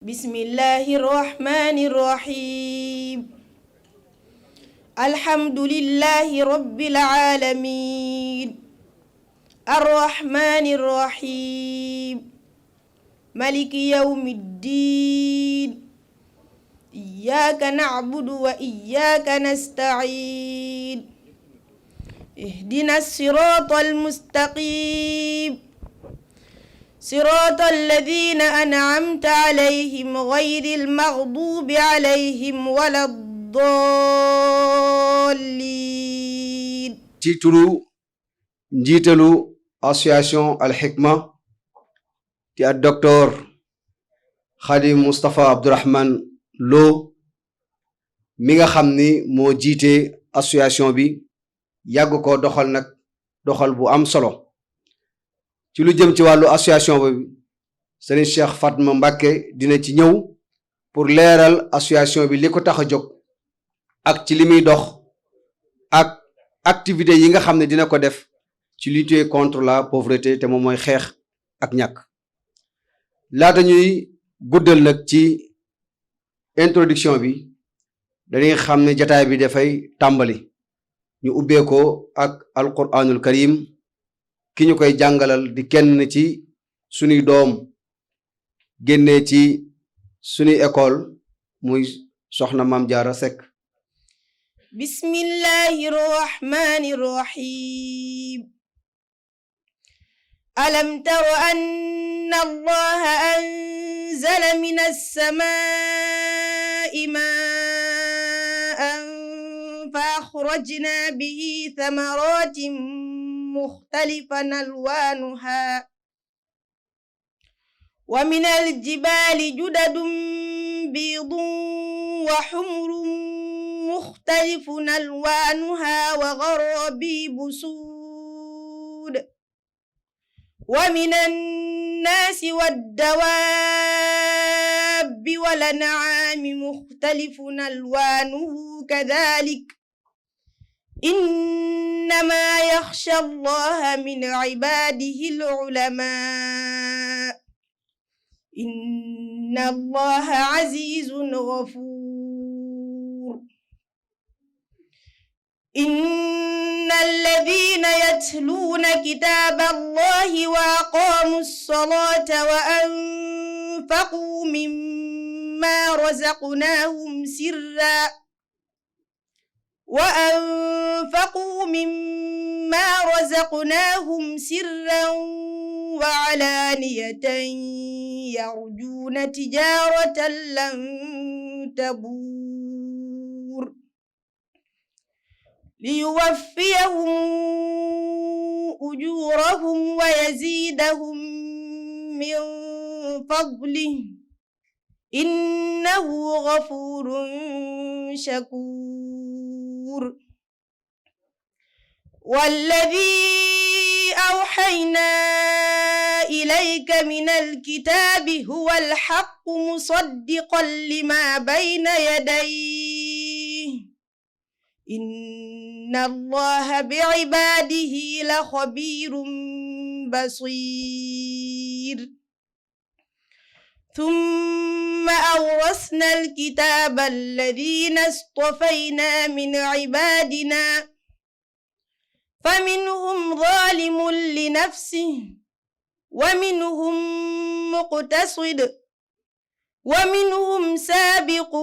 بسم الله الرحمن الرحيم الحمد لله رب العالمين الرحمن الرحيم مالك يوم الدين إياك نعبد وإياك نستعين اهدنا الصراط المستقيم صراط الذين أنعمت عليهم غير المغضوب عليهم ولا الضالين. ci turu njiitalu association Al Hikma di ak docteur Khadim Moustapha Abdourahmane Lo mi nga xam ni moo jiite association bi yàgg ko doxal nag doxal bu am solo ci lu jëm ci wàllu association bi Serigne Cheikh Fatma Mbacké dina ci ñëw pour leeral association bi li ko tax a jóg ak ci li muy dox ak activité yi nga xam ne dina ko def ci lutter contre la pauvreté te moom mooy xeex ak ñàkk laata ñuy guddal nag ci introduction bi dañuy xam ne jataay bi dafay tàmbali ñu ubbee ko ak alquranul karim ki ñu koy jàngalal di kenn ci sunuy doom génnee ci sunuy école muy soxna Maam Jaara Sekk. bismillahi rahmani rahim alam tara anna allaha anzala min as-samaa'i maa'an fa akhrajna bihi thamaratin mukhtalifan alwanuha wa min al-jibali judadun bidun wa humrun مختلف ألوانها وغرابيب سود ومن الناس والدواب والأنعام مختلف ألوانه كذلك إنما يخشى الله من عباده العلماء إن الله عزيز غفور إن الذين يتلون كتاب الله وأقاموا الصلاة وأنفقوا مما رزقناهم سرا وعلانية يرجون تجارة لن تبور ليوفيهم أجورهم ويزيدهم من فضله إنه غفور شكور والذي أوحينا إليك من الكتاب هو الحق مصدقا لما بين يديه إن الله بعباده لخبير بصير ثم أورثنا الكتاب الذين اصطفينا من عبادنا فمنهم ظالم لنفسه ومنهم مقتصد ومنهم سابق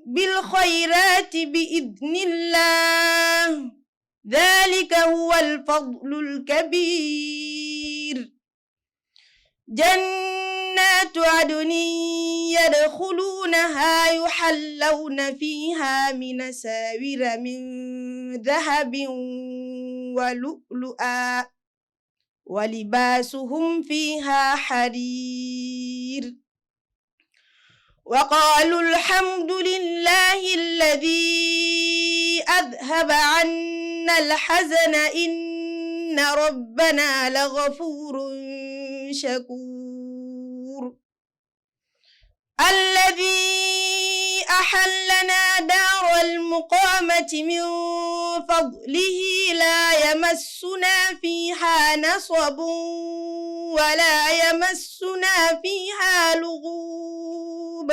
بالخيرات بإذن الله ذلك هو الفضل الكبير جنات عدن يدخلونها يحلون فيها من أساور من ذهب ولؤلؤا ولباسهم فيها حرير وقالوا الحمد لله الذي أذهب عنا الحزن إن ربنا لغفور شكور الذي أحلنا دار المقامة المقامة من فضله لا يمسنا فيها نصب ولا يمسنا فيها لغوب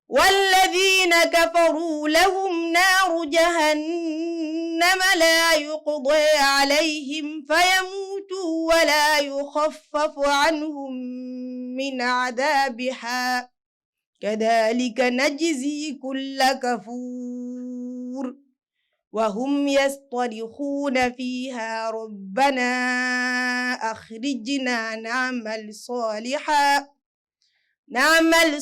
والذين كفروا لهم نار جهنم لا يقضى عليهم فيموتوا ولا يخفف عنهم من عذابها كذلك نجزي كل كفور وهم يصطرخون فيها ربنا أخرجنا نعمل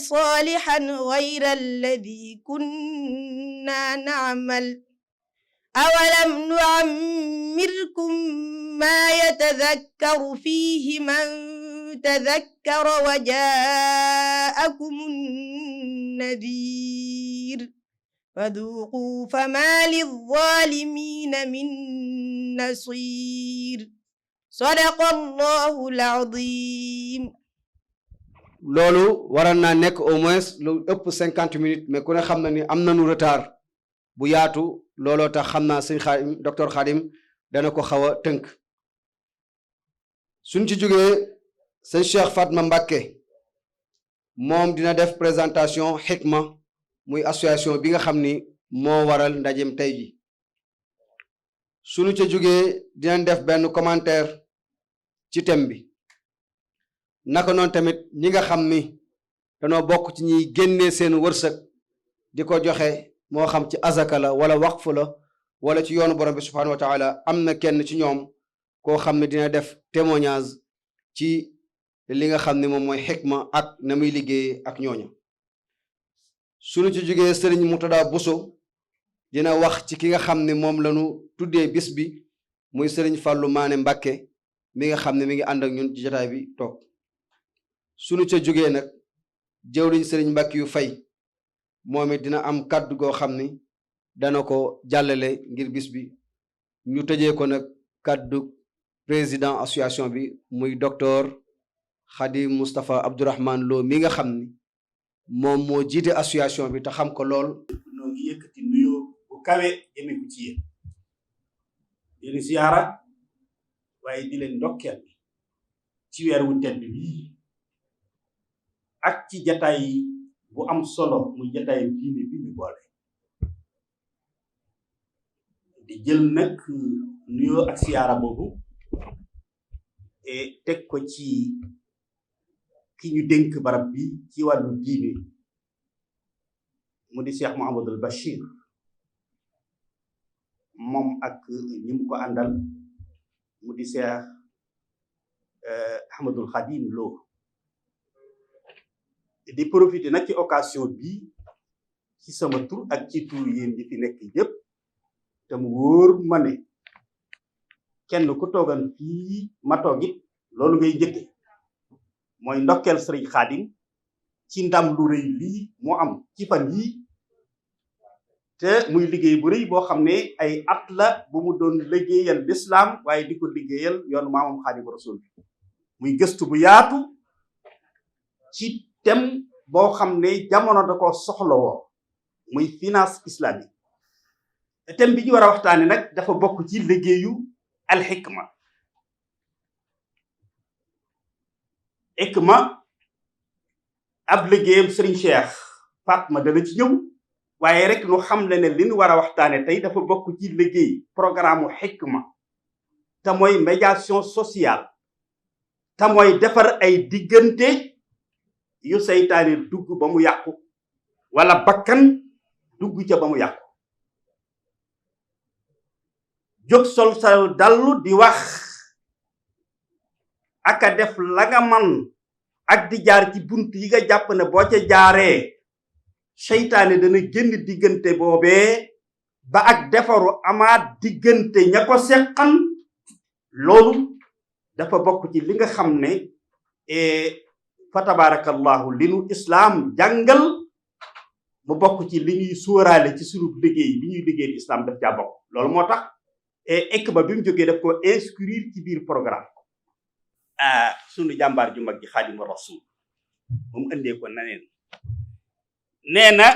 صالحا غير الذي كنا نعمل أولم نعمركم ما يتذكر فيه من تذكر وجاءكم النذير فذوقوا فما للظالمين من نصير صدق الله العظيم. loolu waroon naa nekk au moins lu ëpp 50 minutes mais ku ne xam na ni am nañu retard bu yaatu looloo tax xam naa sëñ Xaadim docteur Xaadim dana ko xaw a tënk suñ ci jógee sëñ Cheikh Fatma Mbacké moom dina def présentation Hikma muy association bi nga xam ni moo waral ndajem tey ji suñu ca jógee dinañ def benn commentaire ci thème bi naka noonu tamit ñi nga xam ni danoo bokk ci ñiy génnee seen wërsëg di ko joxe moo xam ci azaka la wala waqf la wala ci yoonu borom bi subhanahu wa taala am na kenn ci ñoom koo xam ne dina def témoignage ci li nga xam ne moom mooy Hikma ak na muy liggéey ak ñooña suñu ci jógee sëriñ Murtada Bousso dina wax ci ki nga xam ne moom lañu tuddee bis bi muy sëriñ Fàllu Maane Mbacké mi nga xam ne mi ngi ànd ak ñun ci jotaay bi toog suñu ca jógee nag jëwriñ sëriñ Mbàkke yu fay moom it dina am kàddu goo xam ni dana ko jàllale ngir bis bi ñu tëjee ko nag kàddu président association bi muy docteur Khadim Moustapha Abdourahmane Lo mi nga xam ni moom moo jiite association bi te xam ko lool. noo ngi yëkkati nuyoo bu kawe jëme ko ci yéen di siyaara waaye di leen ndokkeel ci weer wu tedd bii ak ci jataay bu am solo muy jataay diine bi ñu boole di jël nag nuyoo ak siyaara boobu teg ko ci ki ñu dénk barab bi ci wàllu diine mu di Cheikh Mouhamadul Bachir moom ak ñi mu ko àndal mu di Cheikh Ahmadul Khadim Lo di profiter nag ci occasion bi ci sama tur ak ci tur yéen ñi fi nekk yépp te mu wóor ma ne kenn ku toogan fii ma toog it loolu ngay njëkke mooy ndokkeel sëriñ Xaadim ci ndam lu rëy lii moo am ci fan yii te muy liggéey bu rëy boo xam ne ay at la bu mu doon liggéeyal lislaam waaye di ko liggéeyal yoonu maamam Xaadimu Rasuul muy gëstu bu yaatu ci thème boo xam ne jamono da ko soxla woo muy finance islamique thème bi ñu war a waxtaane nag dafa bokk ci liggéeyu al Hikma ab liggéeyam Serigne Cheikh Fatma dana ci ñëw waaye rek nu xam le ne li ñu war a waxtaane tey dafa bokk ci liggéey programme Hikma te mooy médiation sociale te mooy defar ay diggante yu seytaane dugg ba mu yàqu wala bakkan dugg ca ba mu yàqu jóg sol sa dallu di wax aka def la nga man ak di jaar ci bunt yi nga jàpp ne boo ca jaaree seytaane dana génn diggante boobee ba ak defaru amaat diggante ña ko seqan loolu dafa bokk ci li nga xam ne fa tabarakallahu li nu islaam jàngal mu bokk ci li ñuy sóoraale ci sunu liggéey bi ñuy liggéey islaam daf caa bokk loolu moo tax Hikma bi mu jógee daf ko inscrire ci biir programme sunu jàmbaar ju mag ji Xaadimu Rasuul moom indee ko na neen nee na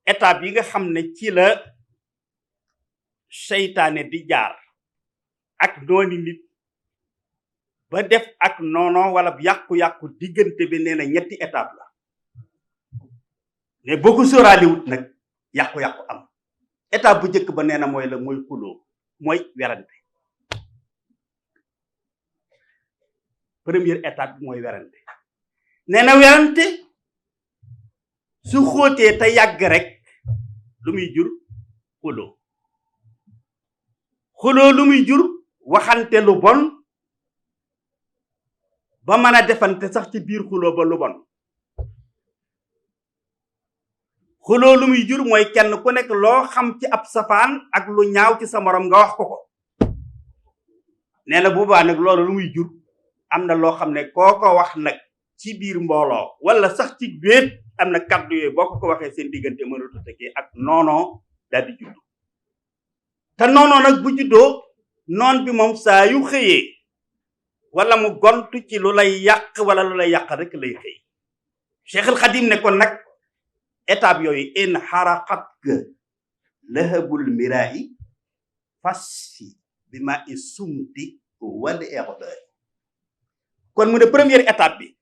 étape yi nga xam ne ci la seytaane di jaar ak nooni nit ba def ak noono wala yàqu-yàqu diggante bi nee na ñetti étape la mais boo ko sóoraaliwut nag yàqu-yàqu am étape bu njëkk ba nee na mooy xuloo mooy werante première étape bi mooy werante nee na werante su xóotee te yàgg rek lu muy jur xuloo lu muy jur waxante lu bon ba mën a defante sax ci biir xuloo ba lu bon xuloo lu muy jur mooy kenn ku nekk loo xam ci ab safaan ak lu ñaaw ci sa morom nga wax ko nee na boobaa nag loolu lu muy jur am na loo xam ne koo ko wax nag ci biir mbooloo wala sax ci wéet am na kàddu yooyu boo ko waxee seen diggante mënatu tëkkee ak noonoo daal di judd te noonoo nag bu juddoo noon bi moom saa yu xëyee wala mu gontu ci lu lay yàq wala lu lay yàq rek lay xëy Cheikhul Khadim ne kon nag étape yooyu in xaraqat ka lahabul mirai fasfi bi ma i sumti wala erdoy kon mu ne première étape bi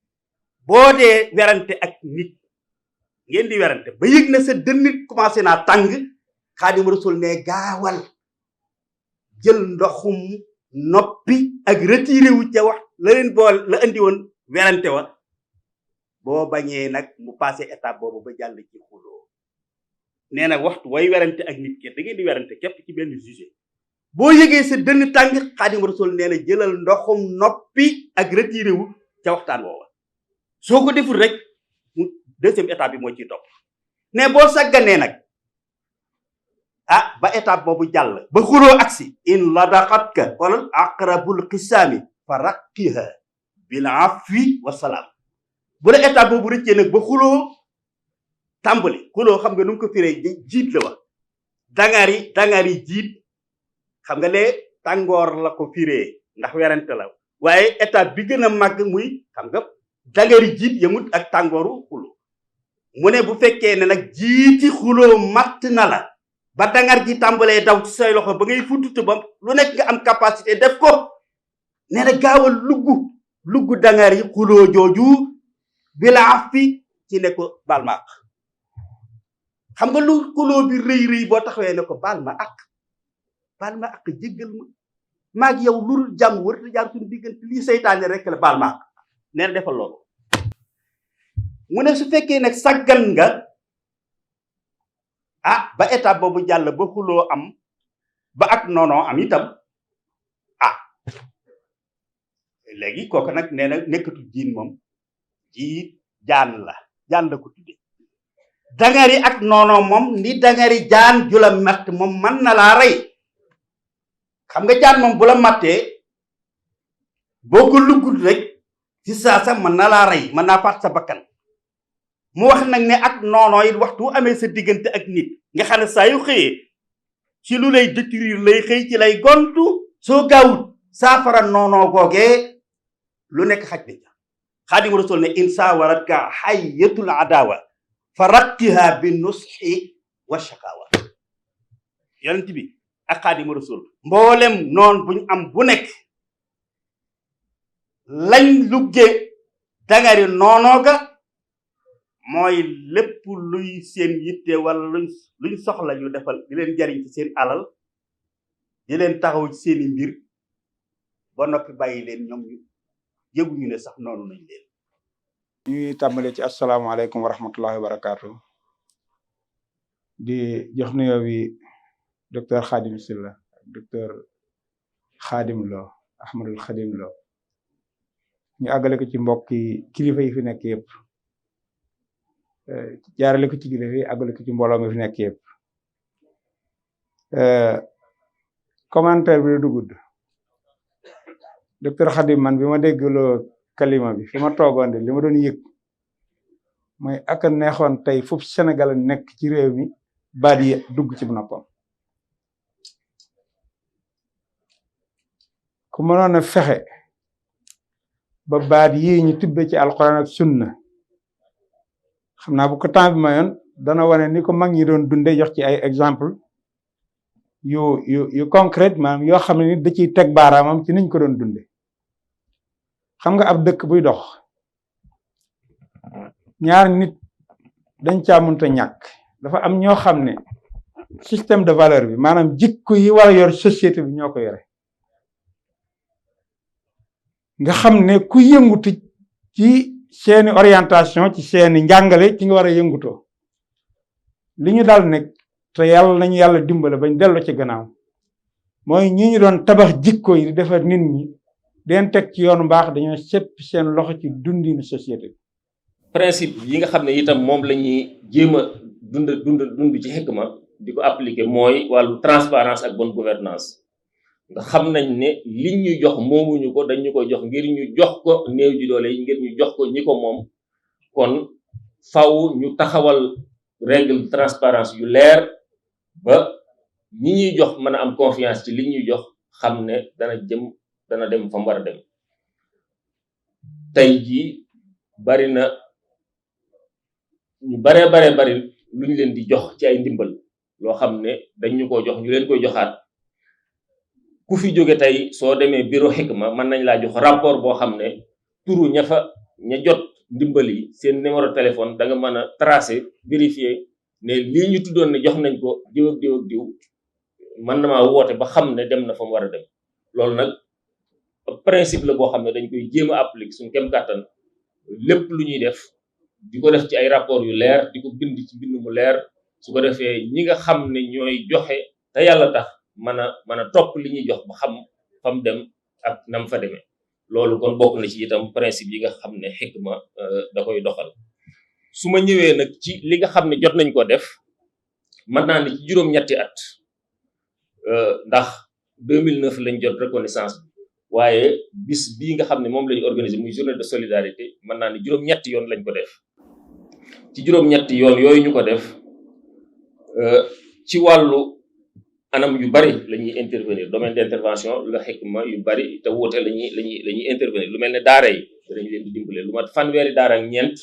boo dee werante ak nit ngeen di werante ba yëg na sa dënn commencé naa tàng Xaadim Rasul ne gaawal jël ndoxum noppi ak retiré wu ca wax la leen bool la andi woon werante wa boo bañee nag mu passé étape boobu ba jàll ci xuloo nee na waxtu way werante ak nit ki da ngeen di werante képp ci benn sujet boo yëgee sa dënn tàng Xaadim Rasul nee na jëlal ndoxum noppi ak retiré wu ca waxtaan woowa soo ko deful rek mu deuxième étape bi moo ciy topp ne boo sagganee nag ba étape boobu jàll ba xuloo aksi in ladaqatka wala aqrabul xisaami fa raqiha bil afwi wa salaam bu la étape boobu rëccee nag ba xuloo tàmbali xuloo xam nga nu mu ko firee jiit la wax dangaari jiit xam nga lee tàngoor la ko firee ndax werante la waaye étape bi gën a màgg muy xam nga dangaari jiit yamut ak tàngooru xuloo mu ne bu fekkee ne nag jiiti xuloo matt na la ba dangar ji tàmbalee daw ci say loxo ba ngay fututu ba lu nekk nga am capacité def ko nee na gaawal lugg dangar yi xuloo jooju bi la af fi ci ne ko baal ma ak xam nga lu xuloo bi rëy boo taxawee ne ko baal ma ak jéggal ma maag yow lurul jàmm warta jaar suñu diggante lii seytaane rek la baal ma ak nee na defal loolu mu ne su fekkee nag saggan nga ba étape boobu jàll ba xuloo am ba ak noonoo am itam léegi kooku nag nee na nekkatu jiin moom jiit jaan la ko tudde dangari ak noonoo moom ni dangari jaan ju la matt moom mën na laa rey xam nga jaan moom bu la mattee boo ko luggul rek ci saa mën na laa rey mën naa faat sa bakkan mu wax nag ne ak noonoo it waxtu amee sa diggante ak nit nga xam ne saa yu xëyee ci lu lay détruire lay xëy ci lay gontu soo gaawut saafara noonoo googee lu nekk xaj na ca Xaadim Rasul ne insa warat ka hayyatul adawa fa rattiha bi nushi wa shakawa yonent bi ak Xaadim Rasul mboolem noon buñ am bu nekk lañ lugge dangari noonoo ga mooy lépp luy seen yitte wala luñ soxla ñu defal di leen jariñ ci seen alal di leen taxaw ci seeni mbir ba noppi bàyyi leen ñoom ñu yëguñu ne sax noonu nañ leen. ñuy tàmbale ci asalaamaaleykum wa rahmatullahi wa barakaatu di jox nuyoo bi docteur Khadim Sylla docteur Khadim Lo Ahmadul Khadim Lo ñu àggale ko ci mbokki kilifa yi fi nekk yëpp jaarale ko ci kilifa yi àggale ko ci mbooloo mi fi nekk yëpp commentaire bi du gudd docteur Khadim man bi ma déggloo kalima bi fi ma toogoon de li ma doon yëg mooy ak a neexoon tey foofu Sénégal nekk ci réew mi baat yi dugg ci noppam ku mënoon a fexe ba baat yi ñu tibbe ci alquran ak sunna xam naa bu ko temps bi mayoon dana wane ni ko mag ñi doon dunde jox ci ay exemple yu concret maanaam yoo xam ne nit da ciy teg baaraamam ci niñ ko doon dunde xam nga ab dëkk buy dox ñaar nit dañ caa mënta ñàkk dafa am ñoo xam ne système de valeur bi maanaam jikko yi war a yor société bi ñoo ko yore nga xam ne ku yëngutu ci seeni orientation ci seeni njàngale ci nga war a yëngutoo li ñu dal nekk te yàlla nañu yàlla dimbale bañ dellu ci gannaaw mooy ñi ñu doon tabax jikko yi di defar nit ñi den teg ci yoonu mbaax dañoo seppi seen loxo ci dundinu société bi. principe yi nga xam ne itam moom la ñuy jéem a dund ci xikma di ko appliquer mooy wàllu transparence ak bonne gouvernance nga xam nañ ne liñ ñu jox moomuñu ko dañ ñu koy jox ngir ñu jox ko néew ji doole yi ngir ñu jox ko ñi ko moom kon faw ñu taxawal règle de transparence yu leer ba ñi ñuy jox mën a am confiance ci li ñuy jox xam ne dana dem fa mu war a dem tey jii bari na ñu bari lu ñu leen di jox ci ay ndimbal loo xam ne dañ ñu ko jox ñu leen koy joxaat ku fi jóge tey soo demee bureau xikma mën nañ laa jox rapport boo xam ne turu ña jot ndimbal yi seen numéro téléphone da nga mën a tracer vérifier ne lii ñu tuddoon ne jox nañ ko diw ak diw ak diw mën na maa woote ba xam ne dem na fa mu war a dem loolu nag principe la boo xam ne dañ koy jéem a appliquer suñu kem kàttan lépp lu ñuy def di ko def ci ay rapport yu leer di ko bind ci bind mu leer su ko defee ñi nga xam ne ñooy joxe te yàlla tax mën a topp li ñuy jox ba xam fa mu dem ak nam fa demee loolu kon bokk na ci itam principe yi nga xam ne xikma da koy doxal su ma ñëwee nag ci li nga xam ne jot nañ ko def mën naa ne ci juróom-ñetti at ndax 2009 lañ jot reconnaissance bi waaye bis bii nga xam ne moom la ñu organisé muy journée de solidarité mën naa ne juróom-ñetti yoon lañ ko def ci juróom-ñetti yoon yooyu ñu ko def ci wàllu anam yu bari la ñuy intervenir domaine d'intervention la xikma yu bari te wuute la ñuy intervenir lu mel ne daara yi dañ leen di dimbale lu mat fanweeri daara ak ñeent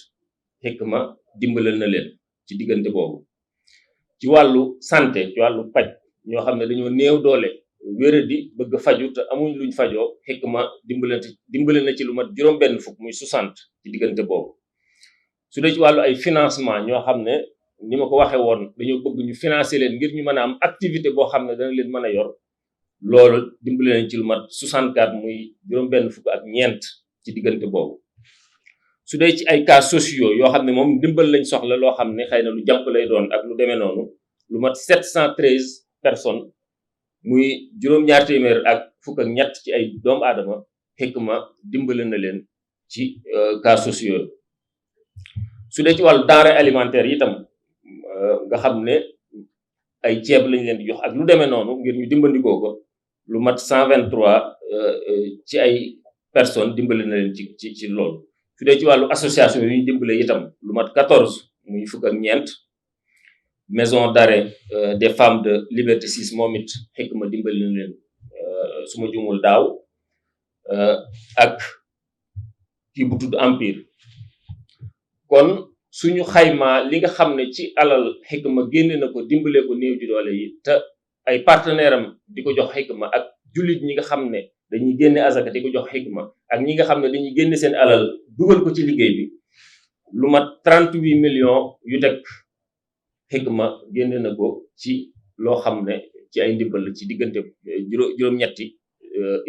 xikma dimbalal na leen ci diggante boobu ci wàllu santé ci wàllu paj ñoo xam ne dañoo néew doole wéradi bëgg faju te amuñ luñ fajoo xikma dimbale na ci lu mat juróom-benn fukk muy 60 ci diggante boobu su dee ci wàllu ay financement ñoo xam ne ni ma ko waxee woon dañoo bëgg ñu financer leen ngir ñu mën a am activité boo xam ne dana leen mën a yor loolu dimbale nañ ci lu mat 64 muy juróom-benn fukk ak ñeent ci diggante boobu su dee ci ay cas sociaux yoo xam ne moom dimbal lañ soxla loo xam ne xëy na lu jàmp lay doon ak lu demee noonu lu mat 713 personnes muy juróom-ñaar téeméer ak fukk ak ñett ci ay doomu aadama xikma dimbale na leen ci cas sociaux su dee ci wàllu denrée alimentaire itam nga xam ne ay ceeb lañ leen di jox ak lu demee noonu ngir ñu dimbandikoo ko lu mat 123 ci ay personnes dimbale na leen ci loolu su dee ci wàllu association yu ñu dimbale itam lu mat 14 muy fukk ak ñeent maison d'arrêt des femmes de Liberté 6 moom it xikma dimbale na leen su ma jumul daaw ak kii bu tudd Empire kon suñu xaymaa li nga xam ne ci alal xikma génne na ko dimbale ko néew ji doole yi te ay partenaire am di ko jox xikma ak jullit ñi nga xam ne dañuy génne azaka di ko jox xikma ak ñi nga xam ne dañuy génne seen alal dugal ko ci liggéey bi lu mat 38 millions yu teg xikma génne na ko ci loo xam ne ci ay ndimbal ci diggante juróom-ñetti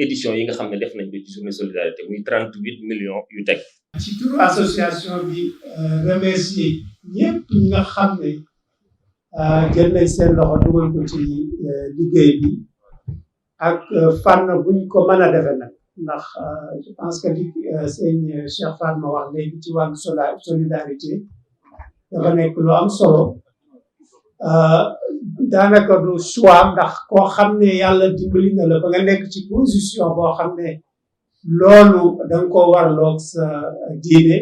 édition yi nga xam ne def nañ ko ci journée solidarité muy 38 millions yu teg. ci turu association bi remercier ñëpp ñi nga xam ne jël nañ seen loxo dugal ko ci liggéey bi ak fànn buñ ko mën a defe nag ndax je pense que li sëñ Cheikh Fatma wax léegi ci wàllu solidarité dafa nekk lu am solo daanaka du choix ndax koo xam ne yàlla dimbali na la ba nga nekk ci position boo xam ne loolu da nga ko warloog sa diine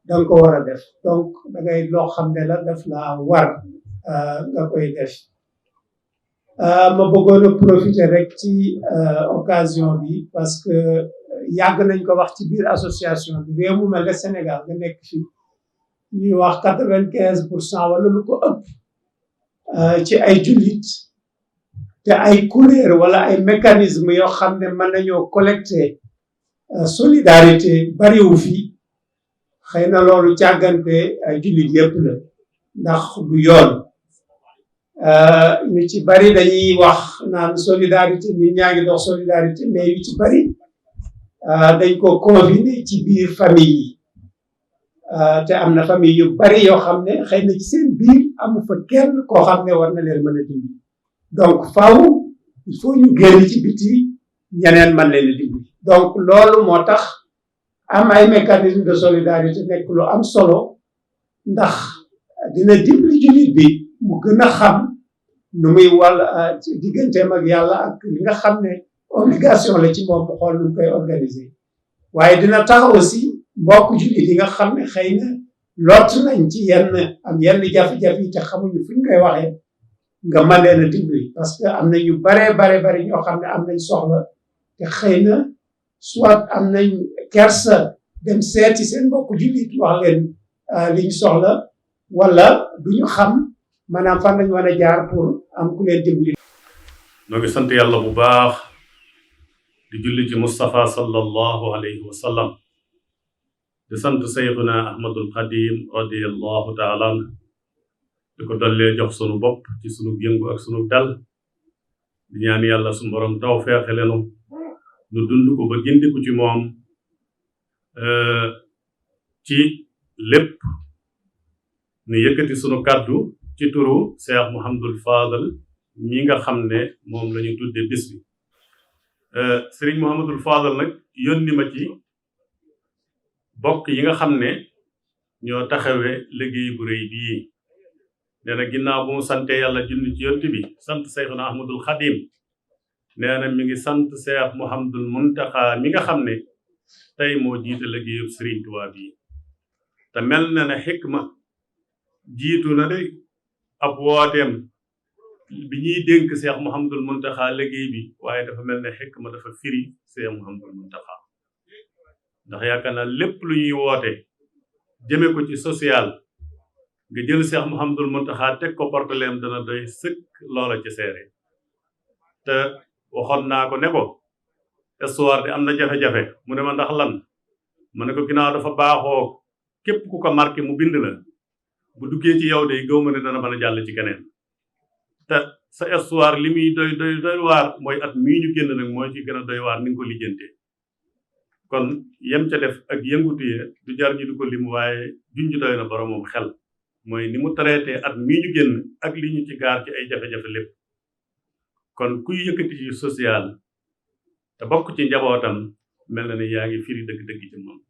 da nga ko war a def donc da ngay loo xam ne la daf la war nga koy def ma bëggoon a profiter rek ci occasion bi parce que yàgg nañ ko wax ci biir association bi réew mu mel ne Sénégal nga nekk fi ñuy wax 95% wala lu ko ëpp ci ay jullit te ay couleur wala ay mécanisme yoo xam ne mën nañoo collecter solidarité bariwu fi xëy na loolu càggante ay jullit yépp la ndax du yoon ñu ci bari dañuy wax naan solidarité nit ñaa ngi dox solidarité mais yu ci bari dañ ko confiné ci biir famille yi te am na famille yu bari yoo xam ne xëy na ci seen biir amu fa kenn koo xam ne war na leen mën a dimbali donc faaw il faut ñu génn ci biti ñeneen mën leen a dimbali donc loolu moo tax am ay mécanisme de solidarité nekk lu am solo ndax dina dimbali jullit bi mu gën a xam nu muy wàll digganteem ak yàlla ak li nga xam ne obligation la ci moom mu xool nu mu koy organiser waaye dina tax aussi mbokk jullit yi nga xam ne xëy na lot nañ ci yenn jafe-jafe yi te xamuñu fu ñu koy waxee nga mën leen a dimbali parce que am na ñu bare ñoo xam ne am nañ soxla te xëy na soit am nañ kersa dem seeti seen mbokk jullit wax leen li ñu soxla wala duñu xam maanaam fan lañ mën a jaar pour am ku leen dimbali. noo ngi sant yàlla bu baax di julli ci Mustafa sallallahu alayhi wa sallam di sant Seyxuna Ahmadul Xadim radiyallahu taala an di ko dollee jox sunu bopp ci sunu yëngu ak sunu dal di ñaan yàlla sunu borom taw feexelenu nu dund ko ba gindiku ci moom ci lépp nu yëkkati sunu kàddu ci turu Cheikh Mouhamadul Fadal ñi nga xam ne moom la ñu tudde bis bi Serigne Mouhamadul Fadal nag yónni ma ci bokk yi nga xam ne ñoo taxawe liggéey bu rëy bii nee na ginnaaw bu mu sante yàlla junni ci yonent bi sant Seyxuna Ahmadul Xadim nee na mi ngi sant Cheikh Mouhamadul Muntaxa mi nga xam ne tey moo jiite liggéeyub Serigne Touba bi te mel na ne xikma jiitu na de ab wooteem bi ñuy dénk Cheikh Mouhamadul Muntaxa liggéey bi waaye dafa mel ne xikma dafa firi Cheikh Mouhamadul Muntaxa ndax yaakaar naa lépp lu ñuy woote jëme ko ci social nga jël Cheikh Mouhamadul Muntaxa teg ko porteleem dana doy sëkk loola ci seere te waxoon naa ko ne ko histoire de am na jafe-jafe mu ne ma ndax lan ma ne ko ginnaaw dafa baaxoo képp ku ko marqué mu bind la bu duggee ci yow de gëw ma ne dana mën a jàll ci keneen te sa histoire li muy doy waar mooy at mii ñu génn nag mooy ci gën a doy waar ni nga ko lijjantee kon yem ca def ak yëngutuyee du jar ñu du ko lim waaye junj doy na boromam xel mooy ni mu traité at mii ñu génn ak li ñu ci gaar ci ay jafe-jafe lépp kon kuy yëkkati ci social te bokk ci njabootam mel na ne yaa ngi firi dëgg-dëgg ci moom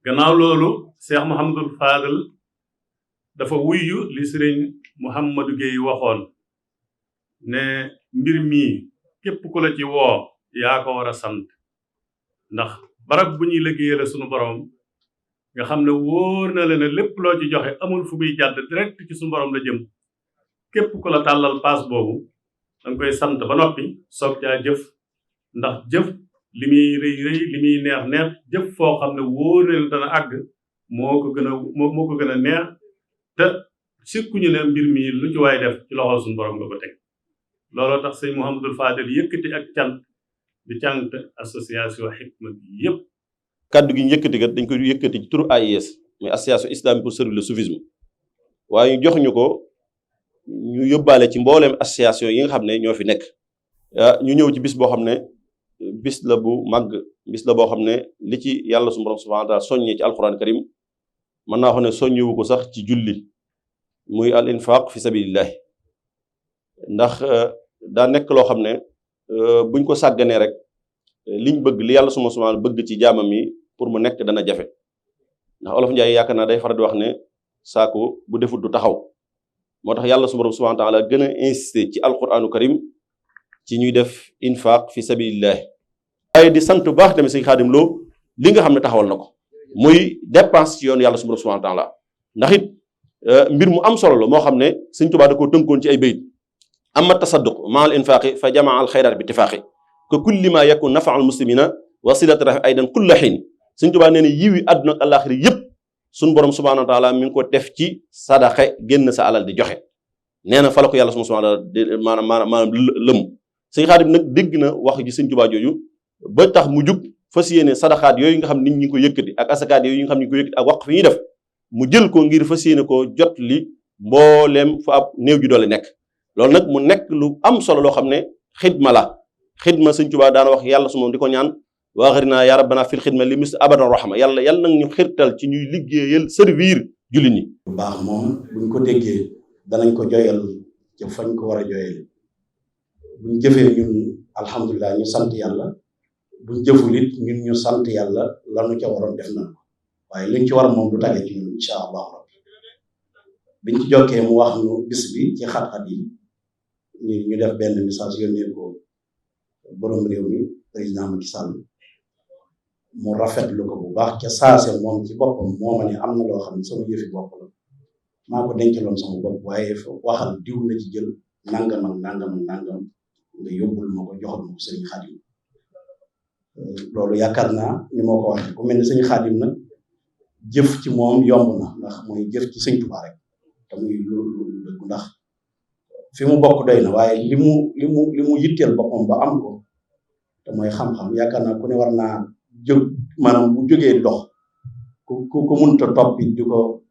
gannaaw loolu Cheikh Mouhamadul Fadal dafa wuyu li sëriñ Mouhamadou Gueye waxoon ne mbir mii képp ku la ci woo yaa ko war a sant ndax barab bu ñuy liggéeyale sunu borom nga xam ne wóor na la ne lépp loo ci joxe amul fu muy jàdd direct ci sunu borom la jëm képp ku la tàllal paas boobu danga koy sant ba noppi soog caa jëf ndax jëf li muy rëy li muy neex jëf foo xam ne wóor na la dana àgg moo ko gën a neex te sikkuñu ne mbir mi lu ci waay def ci loxol suñu borom nga ko teg looloo tax sëñ Mouhamadul Fadel yëkkati ak cant di cant association Hikma bi yëpp. kaddu gi ñu yëkkati kat dañ koy yëkkati ci turu AIS muy association islamique pour servir le soufisme waaye ñu jox ñu ko ñu yóbbaale ci mbooleem association yi nga xam ne ñoo fi nekk. ñu ñëw ci bis boo xam ne bis la bu màgg bis la boo xam ne li ci yàlla suñu borom subhanahu wa taala soññee ci alquran karim mën naa xam ne soññewu ko sax ci julli muy al infaq fi sabilillah ndax daa nekk loo xam ne buñ ko sàgganee rek liñ bëgg li yàlla subhanahu bëgg ci jaamam yi pour mu nekk dana jafe ndax olof Njaay yaakaar naa day faral di wax ne saako bu defut du taxaw moo tax yàlla subhanahu wa taala gën a insister ci alquranu karim ci ñuy def infaq fi sabilillah waaye di sant bu baax tamit sëñ Xaadim Lo li nga xam ne taxawal na ko muy dépense ci yoon yàlla subhanahu wa taala ndax it mbir mu am solo la moo xam ne sëñ Tuubaa da koo tënkoon ci ay bayit amma tasadduq ma al infaqi fa jamaa al xayraat bi ittifaaqi que kulli ma yakun nafa al muslimina wa silati rahim aydan kulla xiin sëñ Tuubaa nee na yiwi àdduna ak àllaaxira yëpp suñ borom subhanahu wa taala mi ngi ko def ci sadaxe génn sa alal di joxe nee na fa la ko yàlla subhanahu wa taala maanaam lëm sëñ Xaadim nag dégg na wax ji sëñ Tuubaa jooju ba tax mu jug fas yéene sadaxaat yooyu nga xam nit ñi ko yëkkati ak asakaat yooyu nga xam ni ko yëkkati ak waqf fi ñuy def mu jël ko ngir fas yéene ko jot li mbooleem fa ab néew ji doole nekk loolu nag mu nekk lu am solo loo xam ne xidma la xidma sëñ Tuubaa daana wax yàlla su moom di ko ñaan waaxarinaa yaa rabbana fil xidma li mis abadan rahma yàlla nag ñu xirtal ci ñuy liggéeyal servir jullit ñi. bu baax moom buñ ko déggee danañ ko joyal ca fañ ko war a joyal buñ jëfee ñun alhamdulilah ñu sant yàlla buñ jëful it ñun ñu sant yàlla lanu ca waroon def na waaye liñ ci war moom du tàgge ci ñun incha allah rabbi biñ ci jokkee mu wax nu bis bi ci xat-xat yi ñu def benn message yónnee ko borom réew mi président Macky Sall mu rafetlu ko bu baax ca saase moom ci boppam moo ma ne am na loo xam ne sama yëfi bopp la maa ko dencaloon sama bopp waaye waxal diw na ci jël nangam ak nangam ak nangam nga yóbbul ma ko joxal ma ko sëriñ Xaadim loolu yaakaar naa ni moo ko waxee ku mel ni sëriñ Xaadim nag jëf ci moom yomb na ndax mooy jëf ci sëñ Tuubaa rek te muy lu dëgg ndax fi mu bokk doy na waaye li mu yitteel boppam ba am ko te mooy xam-xam yaakaar naa ku ne war naa jóg maanaam bu jógee dox ku mënta topp it di ko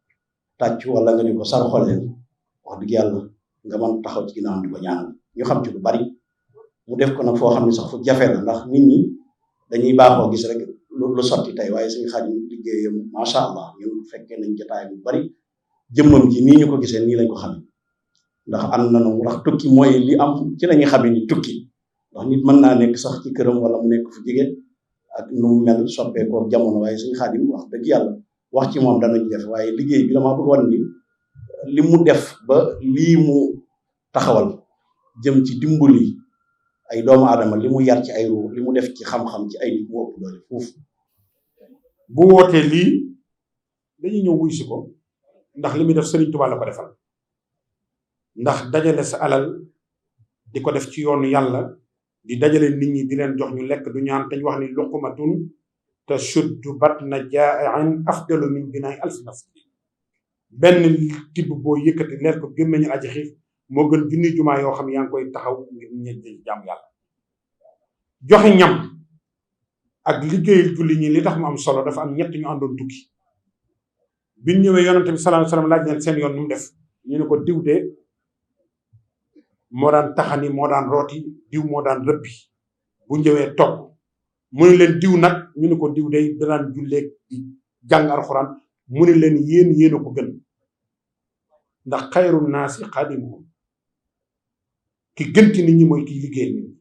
tàcc wala nga di ko sar xoleel wax dëgg yàlla nga mën taxaw ci ginnaaw di ko ñaanal ñu xam ci lu bari mu def ko nag foo xam ne sax fu jafe la ndax nit ñi dañuy baaxoo gis rek lu sotti tey waaye suñu Xaadim liggéeyam macha allah ñun fekkee nañ jotaay bu bari jëmmam ji nii ñu ko gisee nii lañ ko xamee ndax ànd na noonu ndax tukki mooy li am ci lañuy xamee ni tukki ndax nit mën naa nekk sax ci këram wala mu nekk fu jigéen ak nu mu mel soppeekoo jamono waaye suñu Xaadim wax dëgg yàlla wax ci moom danañ def waaye liggéey bi damaa bëgg wan ni li mu def ba lii mu taxawal jëm ci dimbali ay doomu aadama li mu yar ci ay ruux li mu def ci xam-xam ci ay nit mu ëpp doole foofu. bu wootee lii dañuy ñëw wuy si ko ndax li muy def Sëriñ Tuubaa la ko defal ndax dajale sa alal di ko def ci yoonu yàlla di dajale nit ñi di leen jox ñu lekk du ñaan te ñu wax ni luqmatun tashuddu batna jaa'in afdalu min binaay alfi masjid benn tibb boo yëkkati leer ko gémmeñu aji xiif moo gën junni jumaa yoo xam yaa ngi koy taxaw ngir ñetti jàmm yàlla joxe ñam ak liggéeyal julli ñi li tax mu am solo dafa am ñett ñu àndoon tukki biñ ñëwee yonante bi sallallahu alayhi wasallam laaj leen seen yoon nu mu def ñu ne ko diw de moo daan taxani moo daan rooti diw moo daan rëbbi bu ñëwee togg mu ne leen diw nag ñu ne ko diw day danaan jullee di jàng alxuraan mu ne leen yéen a ko gën ndax xayru naasi xaadimuhum ki gën ci nit ñi mooy kiy liggéeyal nit ñi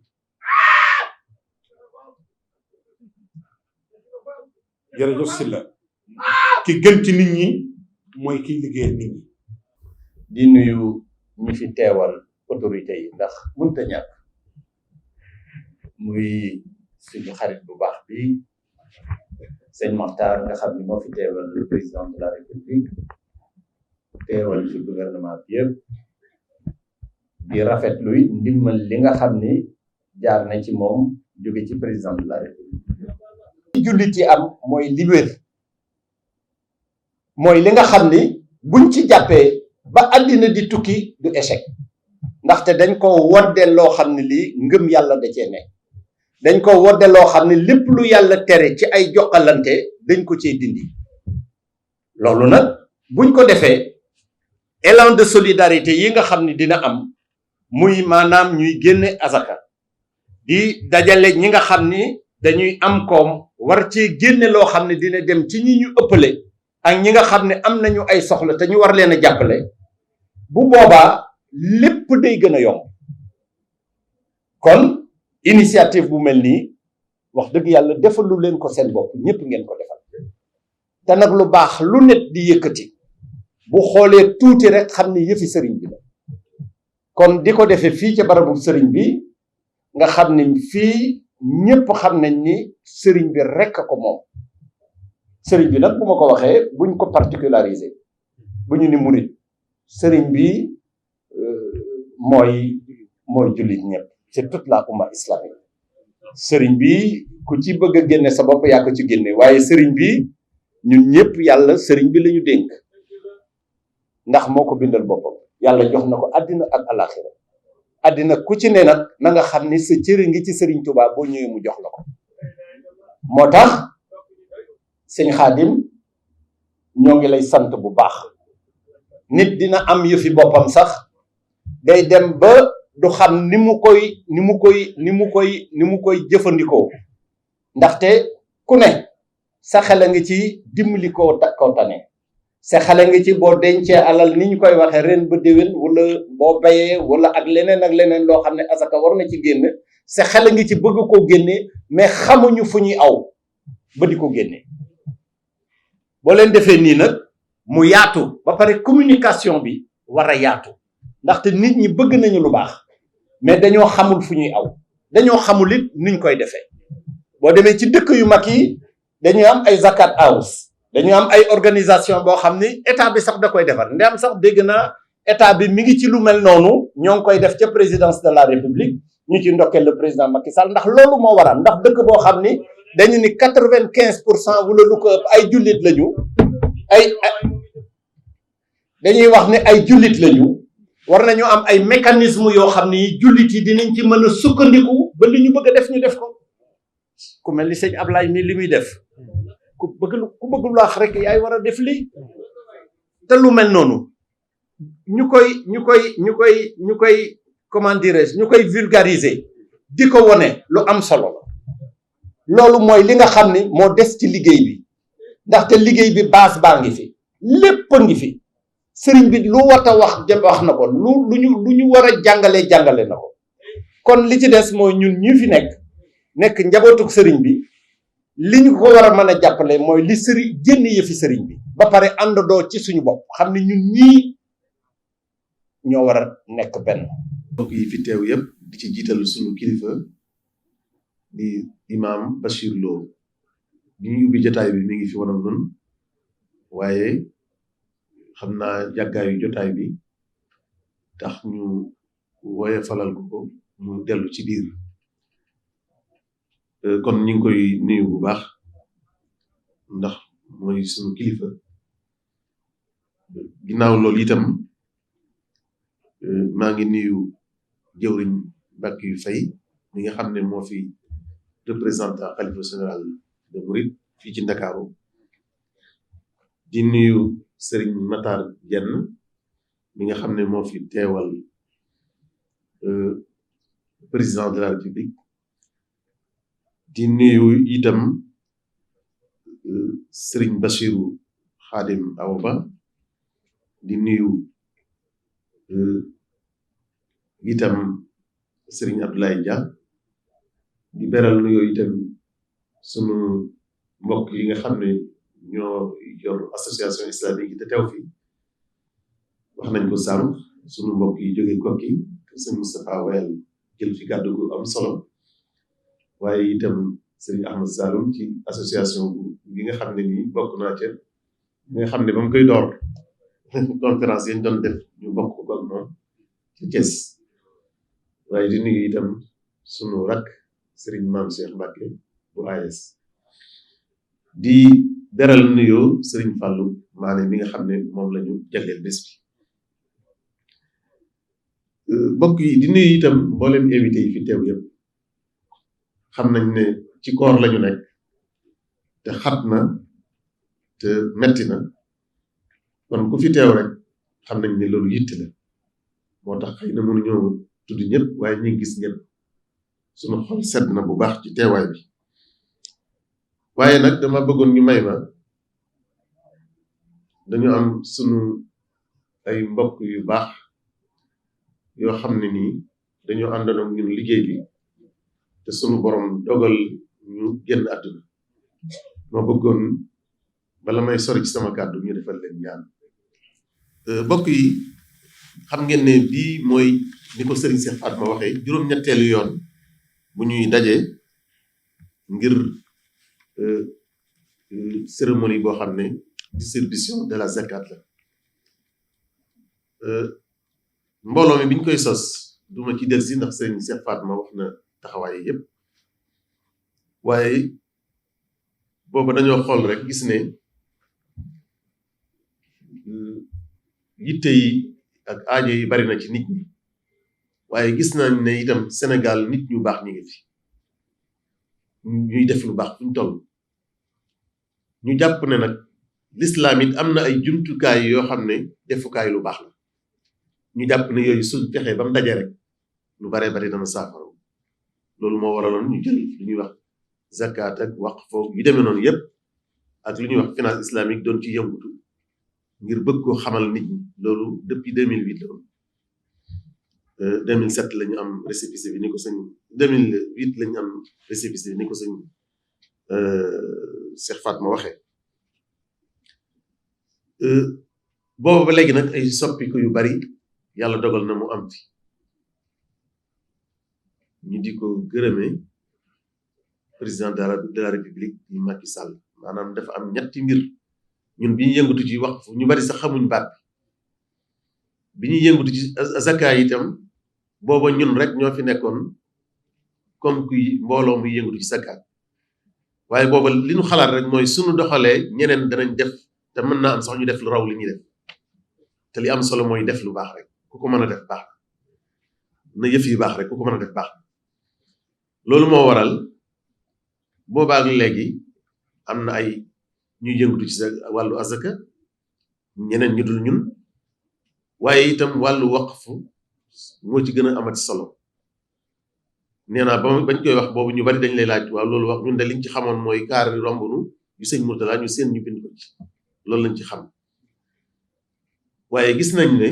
jërëjëf Sylla ki gën ci nit ñi mooy kiy liggéeyal nit ñi. di nuyu ñi fi teewal autorité yi ndax mënta ñàkk muy suñu xarit bu baax bi sëñ Mokhtar nga xam ni moo fi teewal le président de la république teewal fi gouvernement bi yëpp di rafetlu ndimbal li nga xam ni jaar na ci moom jóge ci président de la république. li jullit yi am mooy li wér mooy li nga xam ni buñ ci jàppee ba àddina di tukki du échec ndaxte dañ ko wodde loo xam ne lii ngëm yàlla da cee nekk dañ ko wodde loo xam ne lépp lu yàlla tere ci ay jokkalante dañ ko cee dindi loolu nag buñ ko defee élan de solidarité yi nga xam ne dina am muy maanaam ñuy génne azaka di dajale ñi nga xam ni dañuy am koom war ci génne loo xam ne dina dem ci ñi ñu ëppale ak ñi nga xam ne am nañu ay soxla te ñu war leen a jàppale bu boobaa lépp day gën a yomb kon initiative bu mel nii wax dëgg yàlla defalu leen ko seen bopp ñëpp ngeen ko defal te nag lu baax lu nit di yëkkati bu xoolee tuuti rek xam ni yëfi sëriñ bi la kon di ko defee fii ca barabu sëriñ bi nga xam ni fii ñëpp xam nañ ni sëriñ bi rek ko moom sëriñ bi nag bu ma ko waxee buñ ko particularisé bu ñu ni murit sëriñ bi mooy jullit ñëpp c'est toute la umma islamique sëriñ bi ku ci bëgg a génne sa bopp yaa ko ci génne waaye sëriñ bi ñun ñëpp yàlla sëriñ bi lañu dénk ndax moo ko bindal boppam yàlla jox na ko àddina ak alaxira àddina ku ci ne nag na nga xam ni sa cëri ngi ci sëriñ Tuubaa boo ñëwee mu jox la ko moo tax sëñ Xaadim ñoo ngi lay sant bu baax nit dina am yëfi boppam sax day dem ba du xam ni mu koy jëfandikoo ndaxte ku ne sa xel a ngi ci dimbali koo tane sa xel a ngi ci boo dencee alal ni ñu koy waxee ren ba déwén wala boo bayee wala ak leneen loo xam ne asaka war na ci génne sa xel a ngi ci bëgg koo génne mais xamuñu fu ñuy aw ba di ko génne boo leen defee nii nag mu yaatu ba pare communication bi war a yaatu ndaxte nit ñi bëgg nañu lu baax mais dañoo xamul fu ñuy aw dañoo xamul it niñ koy defee boo demee ci dëkk yu mag yi dañuy am ay zakat house dañuy am ay organisation boo xam ni état bi sax da koy defar ndem sax dégg naa état bi mi ngi ci lu mel noonu ñoo ngi koy def ca présidence de la république ñu ci ndokkeel le président Macky Sall ndax loolu moo waral ndax dëkk boo xam ni dañu ni 95% wala lu ko ëpp ay jullit lañu dañuy wax ne ay jullit lañu war nañu am ay mécanisme yoo xam ni jullit yi dinañ ci mën a sukkandiku ba li ñu bëgg a def ñu def ko ku mel ni sëñ Ablaye mi li muy def ku bëgg lu wax rek yaay war a def lii te lu mel noonu ñu koy comment dirais-je ñu koy vulgariser di ko wone lu am solo la loolu mooy li nga xam ni moo des ci liggéey bi ndaxte liggéey bi base baa ngi fi lépp a ngi fi sëriñ bi lu war a wax na ko lu ñu war a jàngale na ko kon li ci des mooy ñun ñu fi nekk njabootuk sëriñ bi li ñu ko war a mën a jàppale mooy li génn yëfi sëriñ bi ba pare àndandoo ci suñu bopp xam ne ñun ñii ñoo war a nekk benn. mbokk yi fi teew yëpp di ci jiital suñu kilifa di imam Bachir Lo bi ñuy ubbi jotaay bi mi ngi fi woon ak ñun waaye xam naa yàggaayu jotaay bi tax ñu woye falal ko mu dellu ci biir kon ñu ngi koy nuyu bu baax ndax mooy sunu kilifa ginnaaw loolu itam maa ngi nuyu jëwriñ Mbàkke yu Fay mi nga xam ne moo fi représentant xalifa général de Mouride fii ci Ndakaaru di nuyu Serigne Matar Jenn mi nga xam ne moo fi teewal président de la République di nuyu itam Serigne Bassirou Khadim Awa Ba di nuyu itam Serigne Abdoulaye Dia di beral nuyoo itam sunu mbokk yi nga xam ne ñoo yor association islamique yi te teew fi wax nañ ko sànq sunu mbokk yi jóge Kokki sëñ Moustapha Wayel jël fi kàddu gu am solo waaye itam sëñ Ahmad Saloum ci association bi nga xam ne nii bokk naa ca bi nga xam ne ba mu koy door conférence yi ñu doon def ñu bokk ko ak moom ci Thiès waaye di nuyu itam sunu rak Serigne Mame Cheikh Mbacke bu AS di beral nuyoo Serigne Fallou maane mi nga xam ne moom la ñu jagleel bés bi mbokk yi di nuyu itam mboolem invité yi fi teew yëpp xam nañ ne ci koor lañu nekk te xat na te metti na kon ku fi teew rek xam nañ ne loolu yitte la moo tax xëy na mënuñoo tudd ñëpp waaye ñu ngi gis ñëpp sunu xol sedd na bu baax ci teewaay bi waaye nag dama bëggoon ñu may ma dañu am sunu ay mbokk yu baax yoo xam ne nii dañoo àndoon ak ñun liggéey bi te sunu borom dogal ñu génn àdduna ma bëggoon bala may sori ci sama kàddu ñu defal leen ñaan mbokk yi xam ngeen ne bii mooy ni ko Serigne Cheikh Fatma waxee juróom-ñetteelu yoon bu ñuy daje ngir cérémonie boo xam ne distribution de la zakat la mbooloo mi bi ñu koy sos duma ci delsi ndax Serigne Cheikh Fatma wax na taxawaay yépp waaye booba dañoo xool rek gis ne yitte yi ak aajo yi bari na ci nit ñi waaye gis nañ ne itam Sénégal nit ñu baax ñi ngi fi ñuy def lu baax fu ñu toll ñu jàpp ne nag l'islam it am na ay jumtukaay yoo xam ne defukaay lu baax la ñu jàpp ne yooyu su fexee ba mu daje rek lu baree bari dana saafara loolu moo waraloon ñu jël lu ñuy wax zakat ak waqf yu demee noonu yépp ak lu ñuy wax finance islamique doon ci yëngutu ngir bëgg ko xamal nit ñi loolu depuis 2008 la woon 2007 la ñu am récépissé bi ni ko sëñ 2008 la ñu am récépissé bi ni ko sëñ Cheikh Fatma waxee booba ba léegi nag ay soppiku yu bari yàlla dogal na mu am fi ñu di ko gërëmee président de la république di Macky Sall maanaam dafa am ñetti mbir ñun bi ñu yëngatu ci waqf ñu bari sax xamuñ baat bi ñuy yëngatu ci zakat itam booba ñun rek ñoo fi nekkoon comme kuy mbooloo muy yëngatu ci zakat waaye booba li ñu xalaat rek mooy suñu doxalee ñeneen danañ def te mën naa am sax ñu def lu raw li ñuy def te li am solo mooy def lu baax rek ku ko mën a def baax na yëf yi baax rek ku ko mën a def baax loolu moo waral boobaak léegi am na ay ñuy yëngatu ci sa wàllu azaka ñeneen ñu dul ñun waaye itam wàllu waqfu moo ci gën a amati solo nee naa bañ koy wax boobu ñu bari dañ lay laaj waaw loolu wax ñun de liñ ci xamoon mooy kaar romb nu yu sëñ Murtala ñu seen ñu bind ko ci loolu lañ ci xam waaye gis nañ ne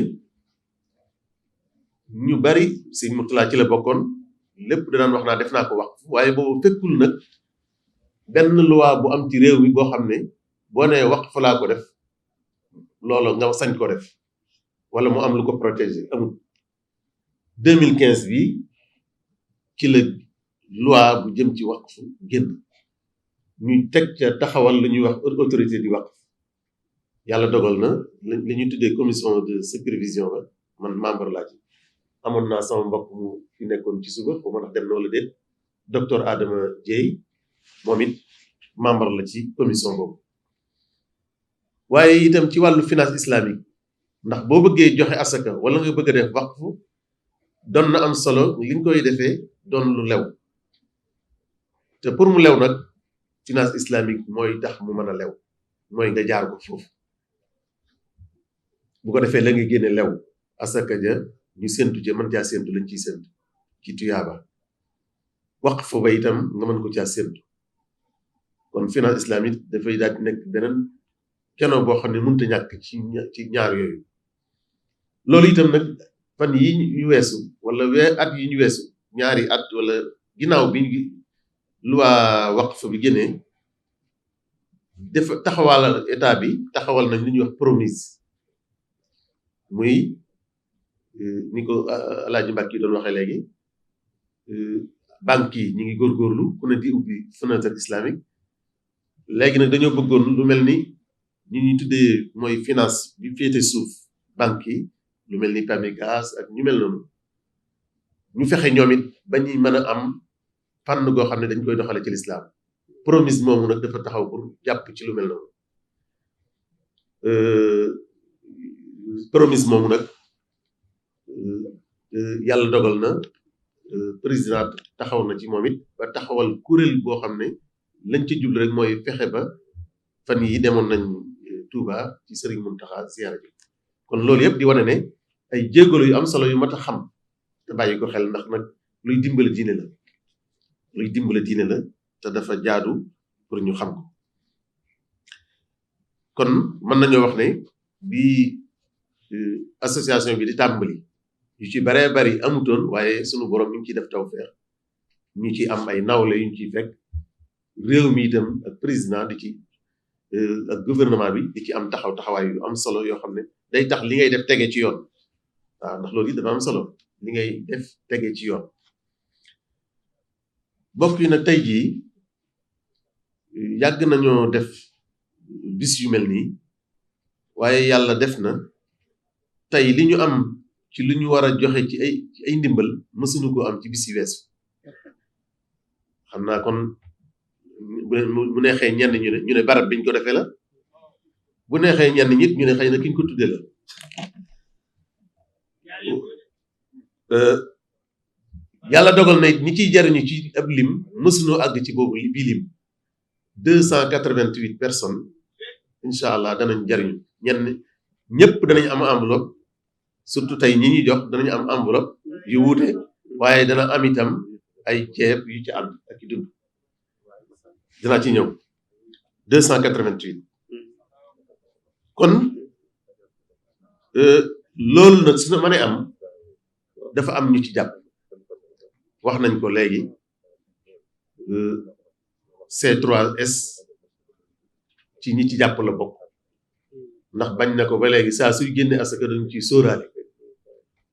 ñu bari sëñ Murtala ci la bokkoon lépp danaan wax naa def naa ko waqf waaye boobu fekkul nag benn loi bu am ci réew mi boo xam ne boo nee waqf laa ko def loolu nga sañ ko def wala mu am lu ko protéger amul 2015 bi ci la loi bu jëm ci waqf génn ñu teg ca taxawal lu ñuy wax autorité di waqf yàlla dogal na li ñu tuddee commission de supervision ba man membre laa ci amoon naa sama mbokk mu fi nekkoon ci suba ko mën a dem na wala déet docteur Adama Dieye moom it membre la ci commission boobu waaye itam ci wàllu finance islamique ndax boo bëggee joxe asaka wala nga bëgg a def waqf doon na am solo li ñu koy defee doon lu lew te pour mu lew nag finance islamique mooy tax mu mën a lew mooy nga jaar ko foofu bu ko defee la nga génne lew asaka ja ñu séntu ja mën caa séntu lañ ciy séntu ci tuyaaba waqf ba itam nga mën ko caa séntu kon finance islamique dafay daal di nekk beneen kenoo boo xam ne mënut a ñàkk ci ñaar yooyu loolu itam nag fan yi ñu weesu wala at yi ñu weesu ñaari at wala ginnaaw bi loi waqf bi génnee dafa taxawal état bi taxawal nañ li ñuy wax promise muy ni ko Alaaji Mbàkke yi doon waxee léegi banque yi ñu ngi góorgóorlu ku ne di ubbi fenêtre islamique léegi nag dañoo bëggoon lu mel ni ñi ñuy tuddee mooy finance bi féete suuf banque yi lu mel ni PAMECAS ak ñu mel noonu ñu fexe ñoom it ba ñuy mën a am fànn goo xam ne dañ koy doxale ci lislaam promise moomu nag dafa taxaw pour jàpp ci lu mel noonu promise moomu nag yàlla dogal na président taxaw na ci moom it ba taxawal kuréel boo xam ne lañ ca jublu rek mooy fexe ba fan yi demoon nañ Touba ci Serigne Mountakha ziyaara ji kon loolu yëpp di wane ne ay jéegalo yu am solo yu mat a xam te bàyyi ko xel ndax nag luy dimbale diine la te dafa jaadu pour ñu xam ko kon mën nañoo wax ne bi association bi di tàmbali yu ci baree bari amutoon waaye sunu borom ñu ngi ciy def tawfeex ñu ci am ay nawle yu ñu ciy fekk réew mi itam ak président di ci ak gouvernement bi di ci am taxawaay yu am solo yoo xam ne day tax li ngay def tege ci yoon waaw ndax loolu it dafa am solo li ngay def tege ci yoon bokk yi nag tey jii yàgg nañoo def bis yu mel nii waaye yàlla def na tey li ñu am ci lu ñu war a joxe ci ay ndimbal mësuñu ko am ci bis yu weesu xam naa kon bu neexee ñenn ñu ne barab biñ ko defee la bu neexee ñenn ñit ñu ne xëy na kiñ ko tudde la yàlla dogal na ñi ciy jariñu ci ab lim mësunoo àgg ci boobu bii lim 288 personnes incha allah danañ jariñu ñëpp danañ am enveloppe surtout tey ñi ñuy jox danañ am enveloppe yu wuute waaye dana am itam ay ceeb yu ci ànd ak i dund dinaa ci ñëw 288 kon loolu nag su na mënee am dafa am ñu ci jàpp wax nañ ko léegi C3S ci ñi ci jàpp la bokk ndax bañ na ko ba léegi saa suy génne asaka dañu ciy sóoraale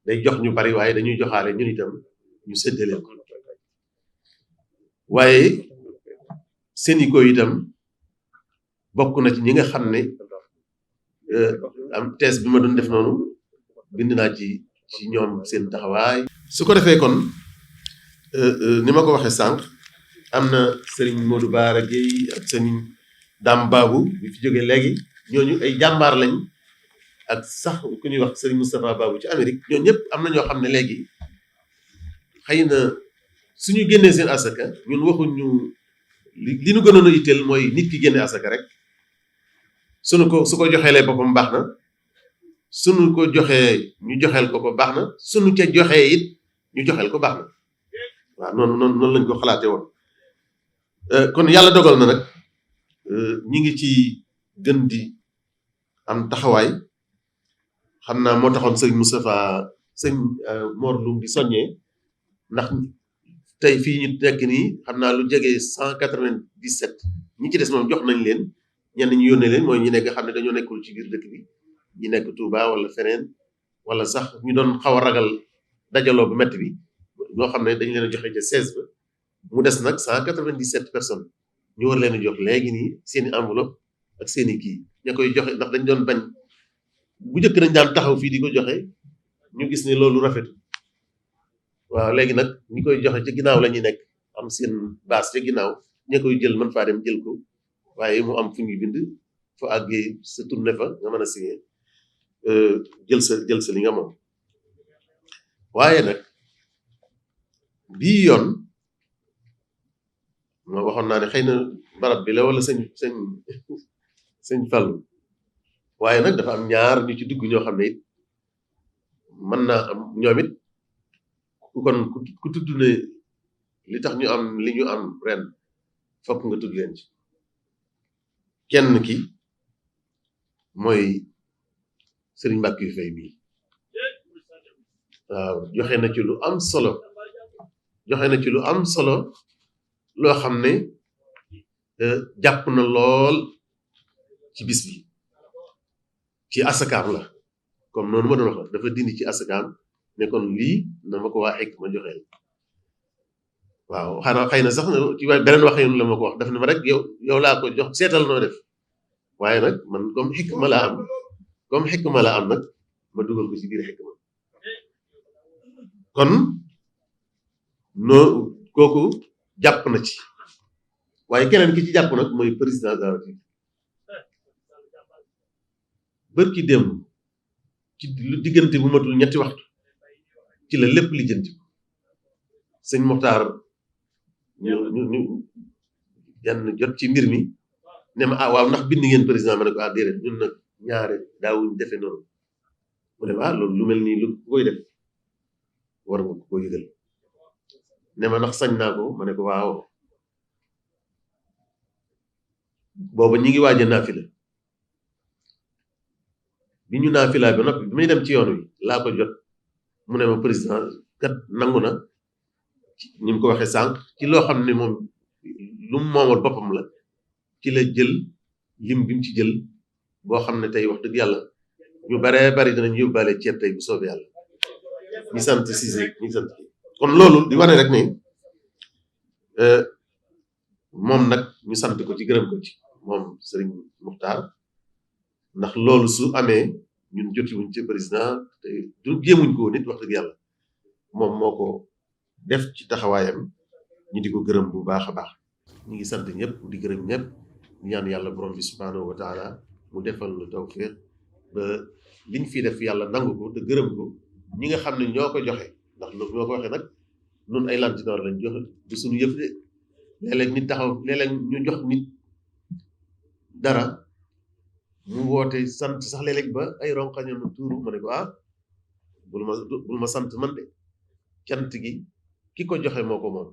day jox ñu bari waaye dañuy joxaale ñun itam ñu séddale ko waaye Sénico itam bokk na ci ñi nga xam ne am thèse bi ma doon def noonu bind naa ci ñoom seen taxawaay. su ko defee kon ni ma ko waxee sànq am na Serigne Modou Bara Gueye ak Serigne Dame Babou bi fi jógee léegi ñooñu ay jàmbaar lañ ak sax ku ñuy wax Serigne Moustapha Babou ci Amérique ñooñu ñëpp am na ñoo xam ne léegi xëy na suñu génnee seen asaka ñun waxuñ ñu li ñu gënoon a itteel mooy nit ki génne asaka rek su ko joxeelee boppam baax na suñu ko joxee ñu joxeel ko baax na suñu ca joxee it ñu joxeel ko baax na waaw noonu lañ ko xalaatee woon kon yàlla dogal na nag ñi ngi ci gën di am taxawaay xam naa moo taxoon sëñ Moustapha sëñ Mor Loum di soññee ndax tey fii ñu nekk nii xam naa lu jege 197 ñi ci des moom jox nañ leen ñenn ñu yónnee leen mooy ñi nekk nga xam ne dañoo nekkul ci biir dëkk bi ñi nekk Touba wala feneen wala sax ñu doon xaw a ragal dajaloo bu métti bi ñoo xam ne dañu leen a joxe ca 16 ba mu des nag 197 personnes ñu war leen a jox léegi nii seeni enveloppe ak seeni kii ña koy joxe ndax dañ doon bañ bu njëkk dañ daan taxaw fii di ko joxe ñu gis ne loolu rafetu waaw léegi nag ñi koy joxe ci ginnaaw la ñuy nekk am seen base ca ginnaaw ña koy jël mën faa dem jël ko waaye mu am fu ñuy bind fa àggee sa tourné fa nga mën a signé jël sa li nga moom waaye nag bii yoon ma waxoon naa ne xëy na barab bi la wala sëñ Fallu waaye nag dafa am ñaar ñu ci dugg ñoo xam ne it mën naa am ñoom it ku tudd ne li tax ñu am li ñu am ren fokk nga tudd leen ci kenn ki mooy Serigne Mbacke Faye bii waaw joxe na ci lu am solo loo xam ne jàpp na lool ci bis bi ci asakaam la comme noonu ma doon wax dafa dindi ci asakaam ne kon lii na ma ko waa Hikma joxeel waaw xanaa xëy na sax ci beneen wax yoon la ma ko wax daf ne ma rek yow laa ko jox seetal noo def waaye nag man comme Hikma la am nag ma dugal ko ci biir Hikma kon kooku jàpp na ci waaye keneen ki ci jàpp nag mooy président de la République bërki démb ci lu diggante bu matul ñetti waxtu ci la lépp li jënti sëñ Moxtaar ñu yan jot ci mbir mi ne ma waaw ndax bind ngeen président ma ne ko déedéet ñun nag ñaare daawuñ defe noonu mu ne loolu lu mel nii lu koy def war nga ko yëgal ne ma ndax sañ naa ko ma ne ko waaw booba ñi ngi waaje naafila bi ñu naafila ba noppi bi may dem ci yoon wi laa ko jot mu ne ma président kat nangu na ni mu ko waxee sànq ci loo xam ne moom lu mu moomal boppam la ci la jël lim bi mu ci jël boo xam ne tey wax dëgg yàlla ñu baree bari dinañ yóbbaale ceeb tey bu soobee yàlla ñi sant Cissé ñi sant kon loolu di wane rek ne moom nag ñu sant ko ci gërëm ko ci moom Serigne Muxtaar ndax loolu su amee ñun jotiwuñ ci président te du jéemuñ ko nit wax dëgg yàlla moom moo ko def ci taxawaayam ñu di ko gërëm bu baax a baax ñu ngi sant ñëpp di gërëm ñëpp ñaan yàlla borom bi subhaanahu wa taala mu defal lu tawfiq ba liñ fi def yàlla nangu ko te gërëm ko ñi nga xam ne ñoo ko joxe ndax ñoo ko waxee nag nun ay lantinoor lañ joxe du suñu yëf de léeg-léeg nit taxaw léeg-léeg ñu jox nit dara mu woote sant sax léeg-léeg ba ay ronkañam tuuru ma ne ko bul ma sant man de cant gi ki ko joxe moo ko moom